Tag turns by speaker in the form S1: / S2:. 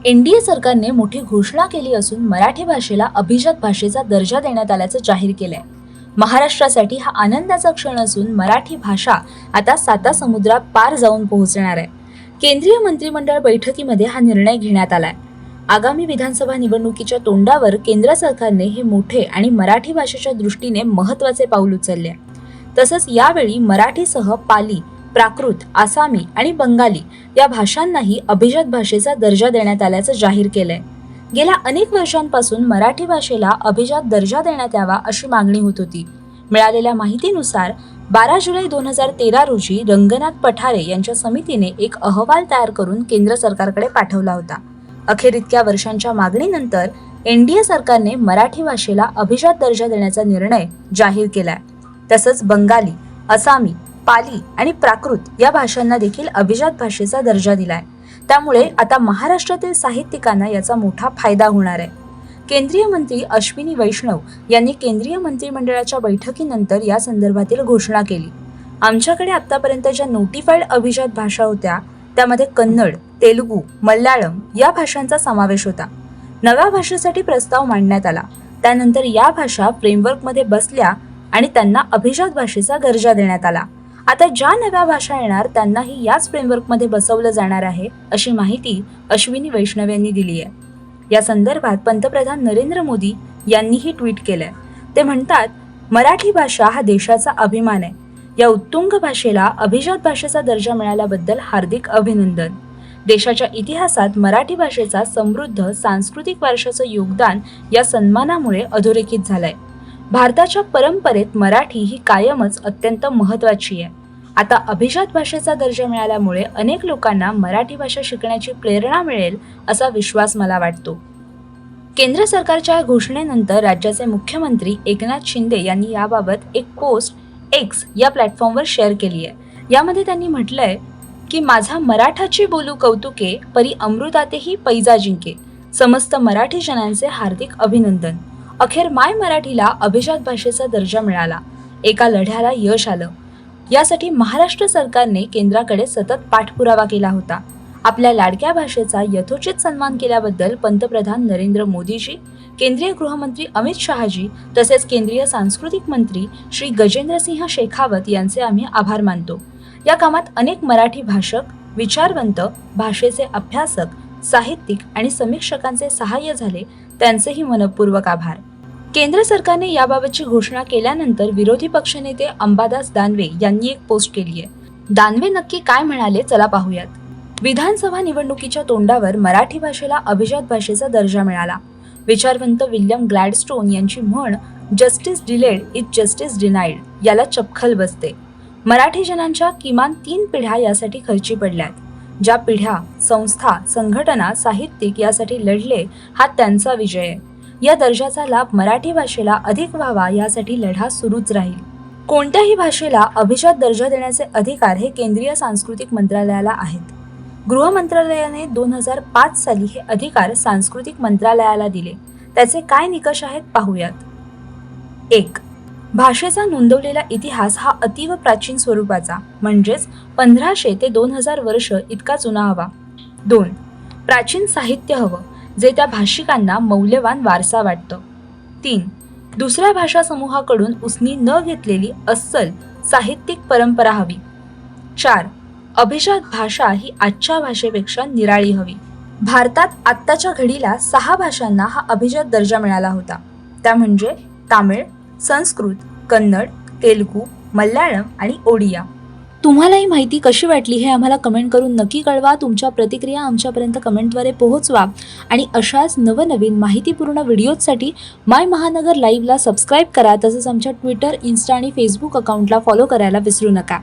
S1: NDA सरकारने मोठी घोषणा केली असून मराठी भाषेला अभिजात भाषेचा दर्जा देण्यात आल्याचं जाहीर केलंय. महाराष्ट्रासाठी हा आनंदाचा क्षण असून मराठी भाषा आता 7 समुद्रात पार जाऊन पोहोचणार आहे. केंद्रीय मंत्रिमंडळ बैठकीमध्ये हा निर्णय घेण्यात आलाय. आगामी विधानसभा निवडणुकीच्या तोंडावर केंद्र सरकारने हे मोठे आणि मराठी भाषेच्या दृष्टीने महत्त्वाचे पाऊल उचलले आहे. तसंच यावेळी मराठीसह पाली, प्राकृत, आसामी आणि बंगाली या भाषांनाही अभिजात भाषेचा दर्जा देण्यात आल्याचं जाहीर केलंय. गेल्या अनेक वर्षांपासून मराठी भाषेला अभिजात दर्जा देण्यात यावा अशी मागणी होत होती. मिळालेल्या माहितीनुसार 12 जुलै 2013 रोजी रंगनाथ पठारे यांच्या समितीने एक अहवाल तयार करून केंद्र सरकारकडे पाठवला होता. अखेर इतक्या वर्षांच्या मागणीनंतर एनडीए सरकारने मराठी भाषेला अभिजात दर्जा देण्याचा निर्णय जाहीर केलाय. तसंच बंगाली, आसामी, पाली आणि प्राकृत या भाषांना देखील अभिजात भाषेचा दर्जा दिलाय. त्यामुळे आता महाराष्ट्रातील साहित्यिकांना याचा मोठा फायदा होणार आहे. केंद्रीय मंत्री अश्विनी वैष्णव यांनी केंद्रीय मंत्रिमंडळाच्या बैठकीनंतर या संदर्भातील घोषणा केली. आमच्याकडे आतापर्यंत ज्या नोटिफाईड अभिजात भाषा होत्या त्यामध्ये कन्नड, तेलुगू, मल्याळम या भाषांचा समावेश होता. नव्या भाषेसाठी प्रस्ताव मांडण्यात आला. त्यानंतर या भाषा फ्रेमवर्कमध्ये बसल्या आणि त्यांना अभिजात भाषेचा दर्जा देण्यात आला. आता ज्या नव्या भाषा येणार त्यांनाही याच फ्रेमवर्कमध्ये बसवलं जाणार आहे अशी माहिती अश्विनी वैष्णव यांनी दिली आहे. या संदर्भात पंतप्रधान नरेंद्र मोदी यांनीही ट्विट केलंय. ते म्हणतात, मराठी भाषा हा देशाचा अभिमान आहे. या उत्तुंग भाषेला अभिजात भाषेचा दर्जा मिळाल्याबद्दल हार्दिक अभिनंदन. देशाच्या इतिहासात मराठी भाषेचा समृद्ध सांस्कृतिक वारशाचं योगदान या सन्मानामुळे अधोरेखित झालंय. भारताच्या परंपरेत मराठी ही कायमच अत्यंत महत्त्वाची आहे. आता अभिजात भाषेचा दर्जा मिळाल्यामुळे अनेक लोकांना मराठी भाषा शिकण्याची प्रेरणा मिळेल असा विश्वास मला वाटतो. केंद्र सरकारच्या घोषणेनंतर राज्याचे मुख्यमंत्री एकनाथ शिंदे यांनी याबाबत एक पोस्ट एक्स या प्लॅटफॉर्मवर शेअर केली आहे. यामध्ये त्यांनी म्हटलंय की माझा मराठाची बोलू कौतुके परी अमृतातेही पैजा जिंके. समस्त मराठी जनांचे हार्दिक अभिनंदन. अखेर माय मराठीला अभिजात भाषेचा दर्जा मिळाला. एका लढ्याला यश आलं. यासाठी महाराष्ट्र सरकारने केंद्राकडे सतत पाठपुरावा केला होता. आपल्या लाडक्या भाषेचा यथोचित सन्मान केल्याबद्दल पंतप्रधान नरेंद्र मोदीजी, केंद्रीय गृहमंत्री अमित शहाजी तसेच केंद्रीय सांस्कृतिक मंत्री श्री गजेंद्रसिंह शेखावत यांचे आम्ही आभार मानतो. या कामात अनेक मराठी भाषक, विचारवंत, भाषेचे अभ्यासक, साहित्यिक आणि समीक्षकांचे सहाय्य झाले. त्यांचेही मनपूर्वक आभार. केंद्र सरकारने याबाबतची घोषणा केल्यानंतर विरोधी पक्षनेते अंबादास दानवे यांनी एक पोस्ट केली आहे. दानवे नक्की काय म्हणाले चला पाहूयात. विधानसभा निवडणुकीच्या तोंडावर मराठी भाषेला अभिजात भाषेचा दर्जा मिळाला. विचारवंत विल्यम ग्लॅडस्टोन यांची म्हण justice delayed is justice denied याला चपखल बसते. मराठी जनांच्या किमान 3 पिढ्या यासाठी खर्ची पडल्यात. ज्या पिढ्या, संस्था, संघटना, साहित्यिक यासाठी लढले हा त्यांचा विजय आहे. या दर्जाचा लाभ मराठी भाषेला अधिक व्हावा यासाठी लढा सुरूच राहील. कोणत्याही भाषेला अभिजात दर्जा देण्याचे अधिकार हे केंद्रीय सांस्कृतिक मंत्रालयाला आहेत. गृह मंत्रालयाने 2005 साली हे अधिकार सांस्कृतिक मंत्रालयाला दिले. त्याचे काय निकष आहेत पाहूयात. 1. भाषेचा नोंदवलेला इतिहास हा अतीव प्राचीन स्वरूपाचा म्हणजेच 1500 ते 2000 वर्ष इतका जुना हवा. 2. प्राचीन साहित्य हवं जे त्या भाषिकांना मौल्यवान वारसा वाटतं. 3. दुसऱ्या भाषा समूहाकडून उसनी न घेतलेली अस्सल साहित्यिक परंपरा हवी. 4. अभिजात भाषा ही आजच्या भाषेपेक्षा निराळी हवी. भारतात आत्ताच्या घडीला 6 भाषांना हा अभिजात दर्जा मिळाला होता. त्या म्हणजे तामिळ, संस्कृत, कन्नड, तेलुगू, मल्याळम आणि ओडिया. तुम्हाला ही माहिती कशी वाटली हे आम्हाला कमेंट करून नक्की कळवा. तुमच्या प्रतिक्रिया आमच्यापर्यंत कमेंटद्वारे पोहोचवा आणि अशाच नवनवीन माहितीपूर्ण व्हिडिओजसाठी माय महानगर लाईव्हला सबस्क्राईब करा. तसंच आमच्या ट्विटर, इन्स्टा आणि फेसबुक अकाउंटला फॉलो करायला विसरू नका.